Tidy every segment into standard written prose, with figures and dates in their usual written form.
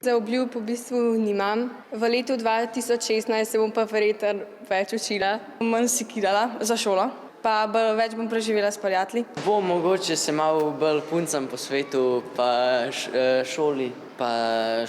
Za obljub v bistvu nimam. V letu 2016 se bom pa verjetno več učila. Manj si kidala za šolo, pa več bom preživela s prijatelji. Bom mogoče se malo bolj puncam po svetu, pa šoli, pa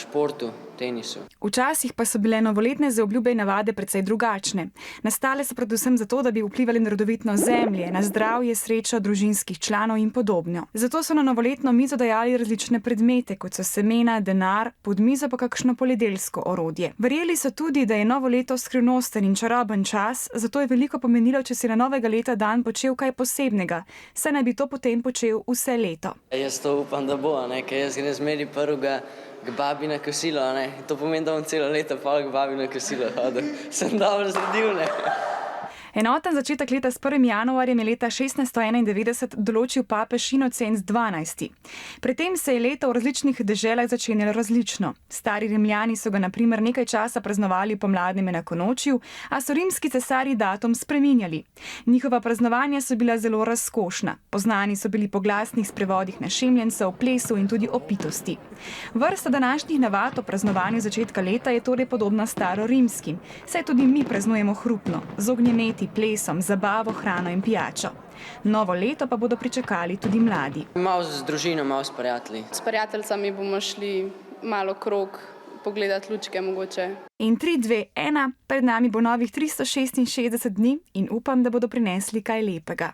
športu, tenisu. Včasih pa so bile novoletne zaobljube in navade precej drugačne. Nastale so predvsem zato, da bi vplivali na rodovitno zemlje, na zdravje, srečo družinskih članov in podobno. Zato so na novoletno mizo dajali različne predmete, kot so semena, denar, pod mizo pa kakšno poljedelsko orodje. Verjeli so tudi, da je novo leto skrivnosten in čaroben čas, zato je veliko pomenilo, če si na novega leta dan počel kaj posebnega, saj naj bi to potem počel vse leto. Jaz to upam, da bo, ker jaz grem zmeri prvega k babi na kosilo, To pomeni, da bom celo leto pa k babi na kosilo hodil. Sem dobro zredil, Enoten začetek leta s 1. januarjem je leta 1691 določil papež Inocenc XII. Pri tem se je leto v različnih deželah začenjalo različno. Stari Rimljani so ga na primer nekaj časa praznovali pomladnem enakonočju, a so rimski cesarji datum spreminjali. Njihova praznovanja so bila zelo razkošna. Poznani so bili po glasnih sprevodih našemljencev, plesu in tudi opitosti. Vrsta današnjih navad o praznovanju začetka leta je torej podobna starorimskim, saj tudi mi praznujemo hrupno, z ognjemeti, plesom, zabavo, hrano in pijačo. Novo leto pa bodo pričakali tudi mladi. Malo z družino, malo s prijatelji. S prijateljicami bomo šli malo krog, pogledati lučke mogoče. In 3, 2, 1, pred nami bo novih 366 dni in upam, da bodo prinesli kaj lepega.